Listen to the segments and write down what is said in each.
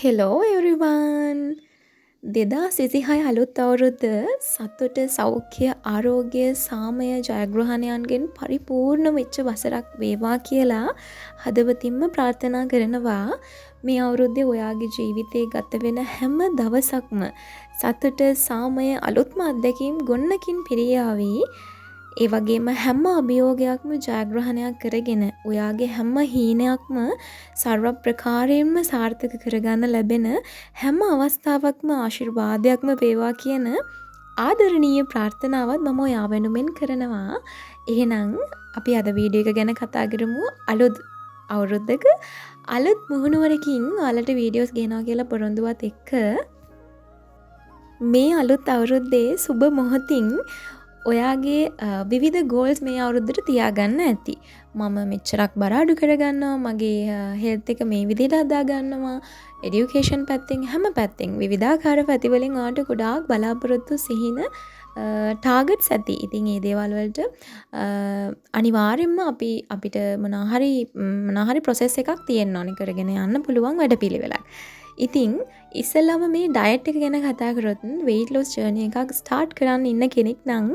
Hello everyone 2026 අලුත් අවුරුද්ද සතුට සෞඛ්‍ය ආරෝග්‍ය සාමය ජයග්‍රහණයන්ගෙන් පරිපූර්ණ වෙච්ච වසරක් වේවා කියලා හදවතින්ම ප්‍රාර්ථනා කරනවා. මේ අවුරුද්දේ ඔයාගේ ජීවිතේ ගත වෙන හැම දවසක්ම සතුට සාමය අලුත්ම අත්දැකීම් ගොන්නකින් පිරියාවි. ඒ වගේම හැම අභියෝගයක්ම ජයග්‍රහණයක් කරගෙන ඔයාගේ හැම හීනයක්ම සර්ව ප්‍රකාරයෙන්ම සාර්ථක කරගන්න ලැබෙන හැම අවස්ථාවක්ම ආශිර්වාදයක්ම වේවා කියන ආදරණීය ප්‍රාර්ථනාවත් මම ඔයා වෙනුවෙන් කරනවා. එහෙනම් අපි අද වීඩියෝ එක ගැන කතා කරමු. අලුත් අවුරුද්දක අලුත් මුහුණුවරකින් ඔයාලට වීඩියෝස් ගෙනවා කියලා පොරොන්දුවත් එක්ක මේ අලුත් අවුරුද්දේ සුබ මොහොතින් ඔයාගේ විවිධ ගෝල්ස් මේ අවුරුද්දට තියාගන්න ඇති. මම මෙච්චරක් බර අඩු කරගන්නවා, මගේ හෙල්ත් එක මේ විදිහට හදාගන්නවා, එඩියුකේෂන් පැත්තෙන් හැම පැත්තෙන් විවිධාකාර පැතිවලින් ඔයාලට ගොඩාක් බලාපොරොත්තු සිහින ටාගට්ස් ඇති. ඉතින් මේ දේවල් වලට අනිවාර්යයෙන්ම අපිට මොනාහරි ප්‍රොසෙස් එකක් තියෙන්න ඕනේ කරගෙන යන්න පුළුවන් වැඩපිළිවෙලක්. ඉතින් ඉස්සෙල්ලාම මේ ඩයට් එක ගැන කතා කරොත් weight loss journey එකක් ස්ටාර්ට් කරන්න ඉන්න කෙනෙක් නම්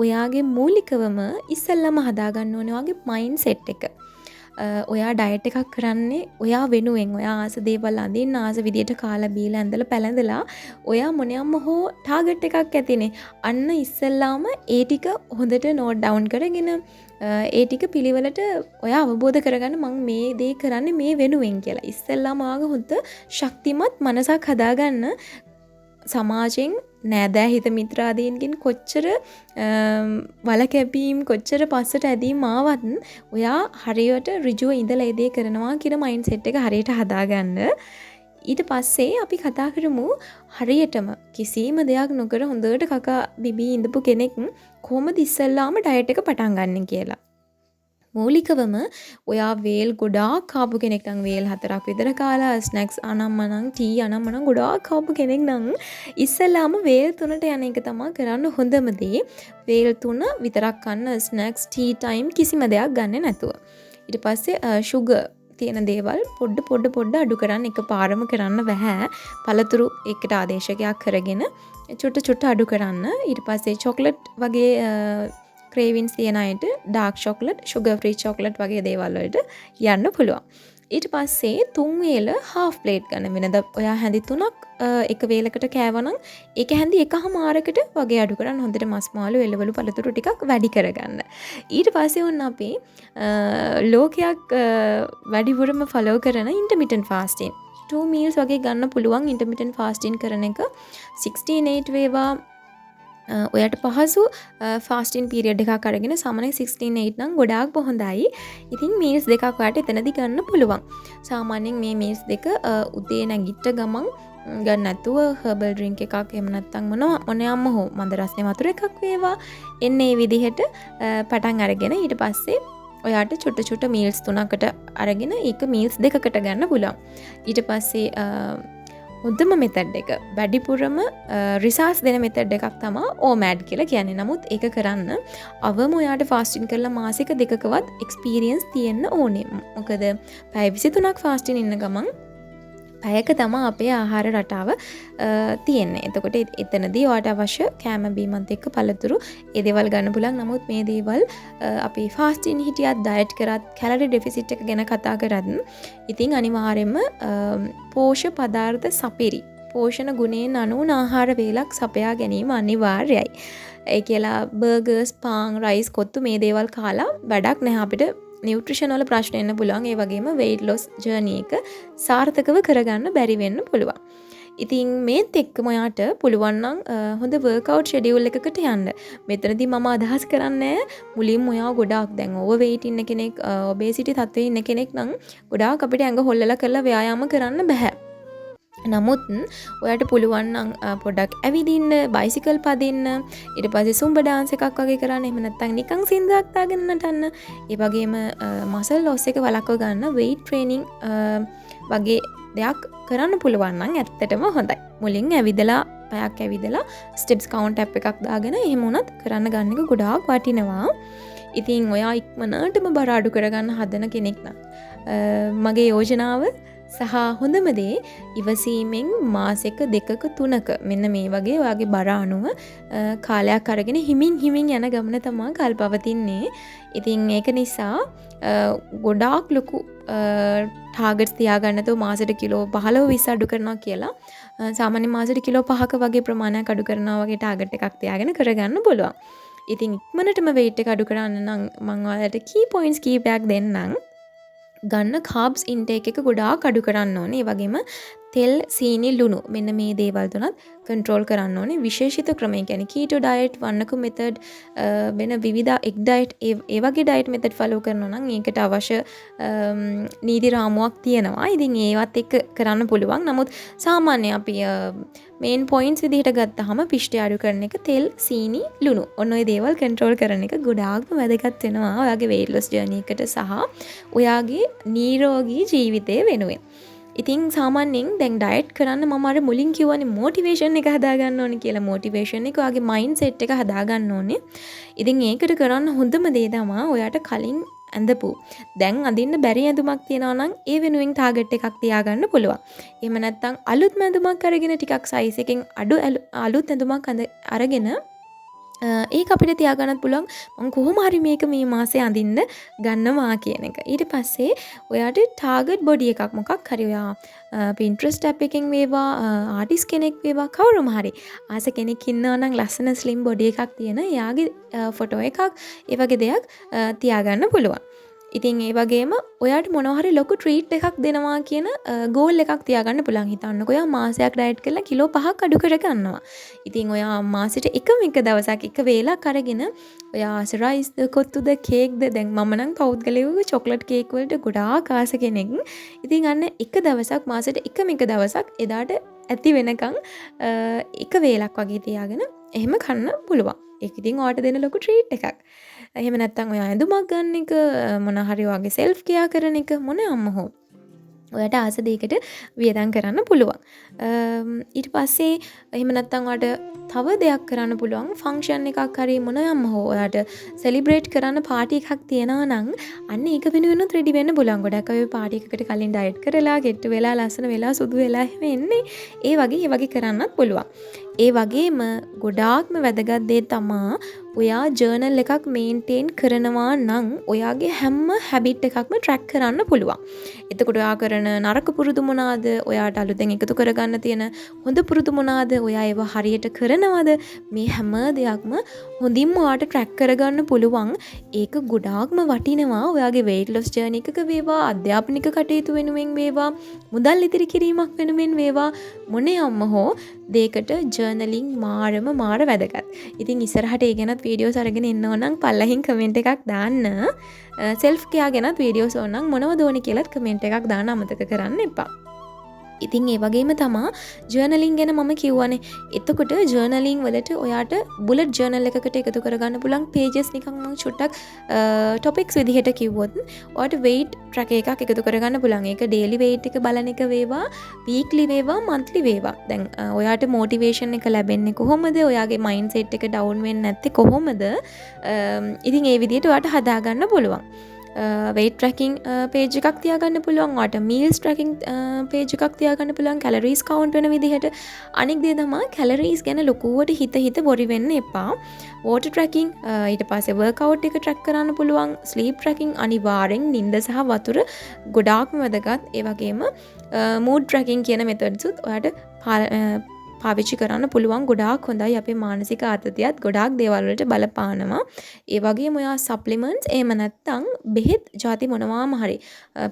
ඔයාගේ මූලිකවම ඉස්සෙල්ලාම හදාගන්න ඕනේ ඔයාගේ මයින්ඩ් සෙට් එක. ඔයා ඩයට් එකක් කරන්නේ ඔයා වෙනුවෙන්. ඔයා ආස දේවල් අඳින්න ආස විදියට කාලා බීලා ඇඳලා පැලඳලා ඔයා මොනියම්ම හෝ ටාගට් එකක් ඇතිනේ. අන්න ඉස්සෙල්ලාම ඒ ටික හොඳට නෝට් ඩවුන් කරගෙන ඒ ටික පිළිවෙලට ඔයා අවබෝධ කරගන්න මම මේ දේ කරන්නේ මේ වෙනුවෙන් කියලා. ඉස්සෙල්ලාම ඔයාගේ හොඳ ශක්තිමත් මනසක් හදාගන්න සමාජයෙන් නෑදෑ හිත මිත්‍රාදීන්ගෙන් කොච්චර වලකැපීම් කොච්චර පස්සට ඇදීම් ආවත් ඔයා හරියට ඍජුව ඉඳලා ඒ දේ කරනවා කියන මයින්ඩ් සෙට් එක හරියට හදාගන්න. ඊට පස්සේ අපි කතා කරමු හරියටම කිසිම දෙයක් නොකර හොඳට කකා බිබී ඉඳපු කෙනෙක් කොහොමද ඉස්සෙල්ලාම ඩයට් එක පටන් ගන්න කියලා. මූලිකවම ඔයා වේල් ගොඩාක් කාපු කෙනෙක් නම් වේල් 4ක් විතර කාලා ස්නැක්ස් අනම්මනම් ටී අනම්මනම් ගොඩාක් කාපු කෙනෙක් නම් ඉස්සෙල්ලාම වේල් 3ට යන එක තමයි කරන්න හොඳම දේ. වේල් 3 විතරක් කන්න ස්නැක්ස් ටී ටයිම් කිසිම දෙයක් ගන්න නැතුව. ඊට පස්සේ ෂුගර් තියෙන දේවල් පොඩ්ඩ අඩු කරන්න. එකපාරම කරන්න බෑ. පළතුරු එකට ආදේශකයක් කරගෙන චුට්ට අඩු කරන්න. ඊට පස්සේ චොක්ලට් වගේ ක්‍රේවින්ස් තියෙන අයට dark chocolate, sugar free chocolate වගේ දේවල් වලට යන්න පුළුවන්. ඊට පස්සේ 3 වේල half plate ගන්න. වෙනද ඔයා හැඳි 3ක් එක වේලකට කෑවනම් ඒක හැඳි එකහමාරකට වගේ අඩු කරන්න. හොඳට මස් මාළු එළවලු පළතුරු ටිකක් වැඩි කරගන්න. ඊට පස්සේ ඔන්න අපි ලෝකයක් වැඩිපුරම follow කරන intermittent fasting 2 meals වගේ ගන්න පුළුවන්. intermittent fasting කරන එක 16-8 වේවා ඔයාට පහසු ෆාස්ටින් පීරියඩ් එකක් අරගෙන සාමාන්‍යයෙන් 16-8 නම් ගොඩාක් හොඳයි. ඉතින් මීල්ස් දෙකක් ඔයාට එතනදී ගන්න පුළුවන්. සාමාන්‍යයෙන් මේ මීල්ස් දෙක උදේ නැගිට ගමන් ගන්න නැතුව හර්බල් ඩ්‍රින්ක් එකක් එහෙම නැත්නම් මොනයම්ම හෝ මන්ද රසනේ වතුර එකක් වේවා එන්නේ මේ විදිහට පටන් අරගෙන ඊට පස්සේ ඔයාට චුට්ට මීල්ස් 3කට අරගෙන ඒක මීල්ස් දෙකකට ගන්න පුළුවන්. ඊට පස්සේ හොඳම මෙතඩ් එක වැඩිපුරම රිසාස් දෙන මෙතඩ් එකක් තමයි ඕමෑඩ් කියලා කියන්නේ. නමුත් ඒක කරන්න අවම ඔයාට ෆාස්ටින් කරලා මාසික 2කවත් එක්ස්පීරියන්ස් තියෙන්න ඕනේ. මොකද පැය 23ක් ෆාස්ටින් ඉන්න ගමන් පැයක තමයි අපේ ආහාර රටාව තියෙන්නේ. එතකොට එතනදී ඔයාට අවශ්‍ය කෑම බීමත් එක්ක පළතුරු ඒ දේවල් ගන්න පුළුවන්. නමුත් මේ දේවල් අපි ෆාස්ටින් හිටියත් ඩයට් කරත් කැලරි ඩෙෆිසිට් එක ගැන කතා කරත් ඉතින් අනිවාර්යයෙන්ම පෝෂ්‍ය පදාර්ථ සපිරි පෝෂණ ගුණයෙන් අනුවන ආහාර වේලක් සපයා ගැනීම අනිවාර්යයි. ඒ කියලා බර්ගර්ස් පාන් රයිස් කොත්තු මේ දේවල් කාලා වැඩක් නැහැ. අපිට නියුට්‍රිෂන් වල ප්‍රශ්න එන්න පුළුවන්. ඒ වගේම weight loss journey එක සාර්ථකව කරගන්න බැරි වෙන්න පුළුවන්. ඉතින් මේත් එක්කම ඔයාට පුළුවන් නම් හොඳ workout schedule එකකට යන්න. මෙතනදී මම අදහස් කරන්නේ මුලින්ම ඔයා ගොඩාක් දැන් overweight ඉන්න කෙනෙක්, obesity තත්ත්වයේ ඉන්න කෙනෙක් නම් ගොඩාක් අපිට ඇඟ හොල්ලලා කරලා ව්‍යායාම කරන්න බෑ. නමුත් ඔයාට පුළුවන් නම් පොඩ්ඩක් ඇවිදින්න, බයිසිකල් පදින්න, ඊට පස්සේ සුම්බා ඩාන්ස් එකක් වගේ කරන්න. එහෙම නැත්නම් නිකන් සින්දක් දාගෙන නටන්න. ඒ වගේම මසල් ලොස් එක වළක්ව ගන්න weight training වගේ දෙයක් කරන්න පුළුවන් නම් ඇත්තටම හොඳයි. මුලින් ඇවිදලා පැයක් ඇවිදලා ස්ටෙප්ස් කවුන්ට් ඇප් එකක් දාගෙන එහෙම උනත් කරන්න ගන්න එක ගොඩාක් වටිනවා. ඉතින් ඔයා ඉක්මනටම බර අඩු කරගන්න හදන කෙනෙක් නම් මගේ යෝජනාව සහ හොඳම දේ ඉවසීමෙන් මාසෙක 2ක 3ක මෙන්න මේ වගේ ඔයාගේ බර අනුව කාලයක් අරගෙන හිමින් යන ගමන තමයි කල්පවතින්නේ. ඉතින් ඒක නිසා ගොඩාක් ලොකු ටාගට්ස් තියාගන්න නැතුව මාසෙට කිලෝ 15-20 අඩු කරනවා කියලා සාමාන්‍ය මාසෙට කිලෝ 5ක වගේ ප්‍රමාණයක් අඩු කරනවා වගේ ටාගට් එකක් තියාගෙන කරගන්න පුළුවන්. ඉතින් ඉක්මනටම weight එක අඩු කරන්න නම් මම ඔයාලට key points කීපයක් දෙන්නම්. ගන්න කාබ්ස් ඉන්ටේක් එක ගොඩාක් අඩු කරන්න ඕනේ. ඒ වගේම තෙල්, සීනි, ලුණු මෙන්න මේ දේවල් තුනත් කන්ට්‍රෝල් කරන්න ඕනේ. විශේෂිත ක්‍රමයන් කියන්නේ කීටෝ ඩයට්, වන්නකු මෙතඩ්, වෙන විවිධ එග් ඩයට් ඒ වගේ ඩයට් මෙතඩ් ෆලෝ කරනවා නම් ඒකට අවශ්‍ය නීති රාමුවක් තියෙනවා. ඉතින් ඒවත් එක්ක කරන්න පුළුවන්. නමුත් සාමාන්‍ය අපි මේන් පොයින්ට්ස් විදිහට ගත්තාම පිෂ්ඨය අඩු කරන එක, තෙල්, සීනි, ලුණු ඔන්න ඔය දේවල් කන්ට්‍රෝල් කරන එක ගොඩාක්ම වැදගත් වෙනවා ඔයාගේ weight loss journey එකට සහ ඔයාගේ නිරෝගී ජීවිතය වෙනුවෙන්. ඉතින් සාමාන්‍යයෙන් දැන් ඩයට් කරන්න මම අර මුලින් කිව්වනේ මොටිවේෂන් එක හදාගන්න ඕනේ කියලා. මොටිවේෂන් එක ඔයාගේ මයින්ඩ් සෙට් එක හදාගන්න ඕනේ. ඉතින් ඒකට කරන්න හොඳම දේ තමයි ඔයාට කලින් ඇඳපු දැන් අඳින්න බැරි ඇඳුමක් තියෙනවා නම් ඒ වෙනුවෙන් ටාගට් එකක් තියාගන්න පුළුවන්. එහෙම නැත්නම් අලුත් ඇඳුමක් අරගෙන ටිකක් සයිස් එකෙන් අඩු අලුත් ඇඳුමක් අරගෙන ඒක අපිට තියාගන්නත් පුළුවන් මම කොහොම හරි මේක මේ මාසේ අඳින්න ගන්නවා කියන එක. ඊට පස්සේ ඔයාට ටාගට් බොඩි එකක් මොකක් හරි ඔයා Pinterest app එකෙන් වේවා ආටිස්ට් කෙනෙක් වේවා කවුරුම හරි ආස කෙනෙක් ඉන්නවා නම් ලස්සන ස්ලිම් බොඩි එකක් තියෙන එයාගේ ෆොටෝ එකක් ඒ වගේ දෙයක් තියාගන්න පුළුවන්. ඉතින් ඒ වගේම ඔයාට මොනවා හරි ලොකු ට්‍රීට් එකක් දෙනවා කියන ගෝල් එකක් තියාගන්න පුළුවන්. හිතන්නකෝ ඔයා මාසයක් ඩයට් කරලා කිලෝ 5ක් අඩු කරගන්නවා. ඉතින් ඔයා මාසෙට එක දවසක් එක වේලක් අරගෙන ඔයා රයිස්ද කොත්තුද කේක්ද දැන් මම නම් පෞද්ගලිකව චොක්ලට් කේක් වලට ගොඩාක් ආස කෙනෙක්. ඉතින් අන්න එක දවසක් මාසෙට එක දවසක් එදාට ඇති වෙනකන් එක වේලක් වගේ තියාගෙන එහෙම කන්න පුළුවන්. ඒක ඉතින් ඔයාට දෙන ලොකු ට්‍රීට් එකක්. එහෙම නැත්නම් ඔයා ඇඳුමක් ගන්න එක මොන හරි වගේ සෙල්ෆ් කෙයා කරන එක මොනවාම හෝ ඔයාට ආස දෙයකට වියදම් කරන්න පුළුවන්. ඊට පස්සේ එහෙම නැත්නම් ඔයාට තව දෙයක් කරන්න පුළුවන් ෆන්ක්ෂන් එකක් හරි මොනවාම හෝ ඔයාට සෙලිබ්‍රේට් කරන්න පාටි එකක් තියනවා නම් අන්න ඒක වෙනුවෙන්ත් රෙඩි වෙන්න පුළුවන්. ගොඩක් අය පාටි එකකට කලින් ඩයට් කරලා ගෙට්ටු වෙලා ලස්සන වෙලා සුදු වෙලා එහෙම එන්නේ. ඒ වගේ කරන්නත් පුළුවන්. ඒ වගේම ගොඩාක්ම වැදගත් දේ තමා ඔයා ජර්නල් එකක් මේන්ටේන් කරනවා නම් ඔයාගේ හැම හැබිට් එකක්ම ට්‍රැක් කරන්න පුළුවන්. එතකොට ඔයා කරන නරක පුරුදු මොනවාද? ඔයාට අලුතෙන් එකතු කරගන්න තියෙන හොඳ පුරුදු මොනවාද? ඔයා ඒව හරියට කරනවද? මේ හැම දෙයක්ම හොඳින්ම ඔයාට ට්‍රැක් කරගන්න පුළුවන්. ඒක ගොඩාක්ම වටිනවා ඔයාගේ weight loss journey එකක වේවා, අධ්‍යාපනික කටයුතු වෙනුවෙන් වේවා, මුදල් ඉතිරි කිරීමක් වෙනුවෙන් වේවා මොනියම්ම හෝ දෙයකට ජර්නලින් මාර වැදගත්. ඉතින් ඉස්සරහට ඒ ගැනත් වීඩියෝස් අරගෙන ඉන්න ඕන නම් පල්ලෙහින් කමෙන්ට් එකක් දාන්න. සෙල්ෆ් කෙයා ගැනත් වීඩියෝස් ඕන නම් මොනවද ඕනේ කියලාත් කමෙන්ට් එකක් දාන්න අමතක කරන්න එපා. ඉතින් ඒ වගේම තමා ජර්නලින් ගැන මම කිව්වනේ. එතකොට ජර්නලින් වලට ඔයාට බුලට් ජර්නල් එකකට එකතු කරගන්න පුළුවන් පේජස් නිකන් මම චුට්ටක් ටොපික්ස් විදිහට කිව්වොත් ඔයාට weight track එකක් එකතු කරගන්න පුළුවන්. ඒක daily weight එක බලන එක වේවා, weekly වේවා, monthly වේවා. දැන් ඔයාට motivation එක ලැබෙන්නේ කොහොමද? ඔයාගේ mindset එක down වෙන්නේ නැත්තේ කොහොමද? ඉතින් ඒ විදිහට ඔයාට හදාගන්න පුළුවන්. weight tracking page එකක් තියාගන්න පුළුවන්. ඔයාට meals tracking page එකක් තියාගන්න පුළුවන්. calories count වෙන විදිහට. අනික් දේ තමයි calories ගැන ලොකුවට හිත බොරි වෙන්න එපා. water tracking ඊට පස්සේ workout එක track කරන්න පුළුවන්. sleep tracking අනිවාර්යෙන් නිින්ද සහ වතුර ගොඩාක්ම වැදගත්. ඒ වගේම mood tracking කියන methods උත් ඔයාට පාවිච්චි කරන්න පුළුවන්. ගොඩාක් හොඳයි. අපේ මානසික ආතතියත් ගොඩාක් දේවල් වලට බලපානවා. ඒ වගේම ඔයා සප්ලිමන්ට්ස් එහෙම නැත්නම් බෙහෙත් ಜಾති මොනවාම හරි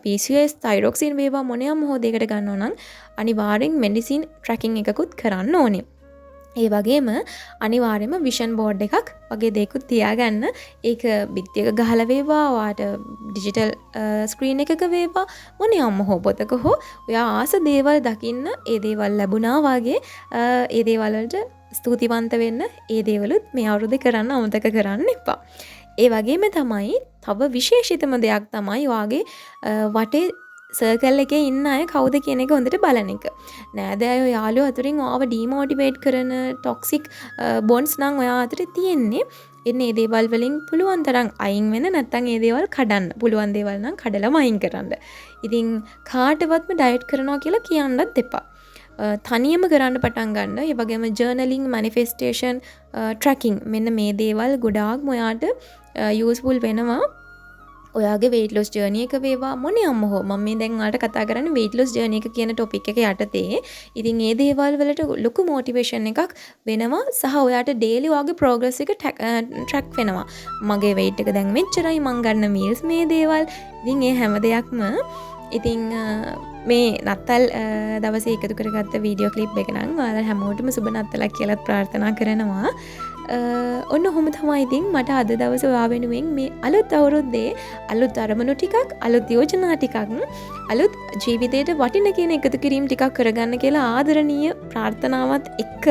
PCOS thyroxine වේවා මොනියම් හෝ දෙයකට ගන්නවා නම් අනිවාර්යෙන් මෙඩිසින් ට්‍රැකින් එකකුත් කරන්න ඕනේ. ඒ වගේම අනිවාර්යයෙන්ම විෂන් බෝඩ් එකක් වගේ දෙයක්ත් තියාගන්න. ඒක බිත්තියක ගහලා වේවා, ඔයාට ඩිජිටල් ස්ක්‍රීන් එකක වේවා, මොනියම්ම හෝ පොතක හෝ ඔයා ආස දේවල් දකින්න, ඒ දේවල් ලැබුණා වගේ ඒ දේවල් වලට ස්තුතිවන්ත වෙන්න, ඒ දේවලුත් මේ අවුරුද්දේ කරන්න අමතක කරන්න එපා. ඒ වගේම තමයි තව විශේෂිතම දෙයක් තමයි ඔයාගේ වටේ සර්කල් එකේ ඉන්න අය කවුද කියන එක හොඳට බලන එක. නෑදෑයෝ යාළුවෝ අතරින් ඔයාව ඩිමෝටිවේට් කරන ටොක්සික් බොන්ඩ්ස් නම් ඔයා අතරේ තියෙන්නේ. එන්නේ ඒ දේවල් වලින් පුළුවන් තරම් අයින් වෙන්න නැත්නම් ඒ දේවල් කඩන්න. පුළුවන් දේවල් නම් කඩලම අයින් කරන්න. ඉතින් කාටවත්ම ඩයට් කරනවා කියලා කියන්නත් එපා. තනියම කරන්න පටන් ගන්න. ඒ වගේම ජර්නලින්, මැනිෆෙස්ටේෂන්, ට්‍රැකින් මෙන්න මේ දේවල් ගොඩාක්ම ඔයාට යූස්ෆුල් වෙනවා. ඔයාගේ weight loss journey එක වේවා මොනියම්ම හෝ මම මේ දැන් ඔයාලට කතා කරන්නේ weight loss journey එක කියන topic එක යටතේ. ඉතින් මේ දේවල් වලට ලොකු motivation එකක් වෙනවා සහ ඔයාට daily ඔයාගේ progress එක track වෙනවා. මගේ weight එක දැන් මෙච්චරයි, මං ගන්න meals මේ දේවල්. ඉතින් මේ හැම දෙයක්ම ඉතින් මේ නත්තල් දවසේ එකතු කරගත්ත වීඩියෝ ක්ලිප් එක නම් ඔයාලා හැමෝටම සුබ නත්තලක් කියලා ප්‍රාර්ථනා කරනවා. ඔන්න ඔහොම තමයි ඉතින් මට අද දවසේ ඔයා වෙනුවෙන් මේ අලුත් අවුරුද්දේ අලුත් අරමුණු ටිකක්, අලුත් යෝජනා ටිකක්, අලුත් ජීවිතයට වටින කියන එකතු කිරීම ටිකක් කරගන්න කියලා ආදරණීය ප්‍රාර්ථනාවත් එක්ක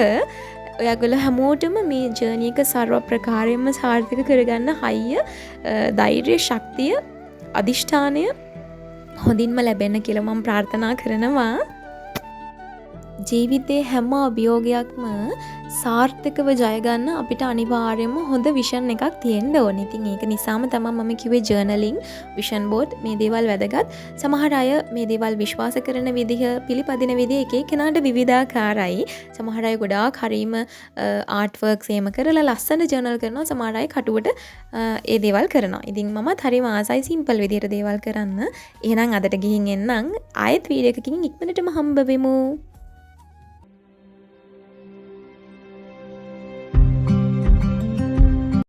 ඔයාගොල්ලෝ හැමෝටම මේ ජර්නි එක සර්ව ප්‍රකාරයෙන්ම සාර්ථක කරගන්න හයිය, ධෛර්ය, ශක්තිය, අදිෂ්ඨානය හොඳින්ම ලැබෙන්න කියලා මම ප්‍රාර්ථනා කරනවා. ජීවිතේ හැම අභියෝගයක්ම සාර්ථකව ජයගන්න අපිට අනිවාර්යයෙන්ම හොඳ විෂන් එකක් තියෙන්න ඕනේ. ඉතින් ඒක නිසාම තමයි මම කිව්වේ ජර්නලින්, විෂන් බෝඩ් මේ දේවල් වැදගත්. සමහර අය මේ දේවල් විශ්වාස කරන විදිහ, පිළිපදින විදිහ එක එකනාට විවිධාකාරයි. සමහර අය ගොඩාක් හරීම ආර්ට් වර්ක්ස් එහෙම කරලා ලස්සන ජර්නල් කරනවා. සමහර අය කටුවට ඒ දේවල් කරනවා. ඉතින් මමත් හරිම ආසයි සිම්පල් විදිහට දේවල් කරන්න. එහෙනම් අදට ගිහින් එන්නම්. ආයෙත් වීඩියෝ එකකින් ඉක්මනටම හම්බ වෙමු.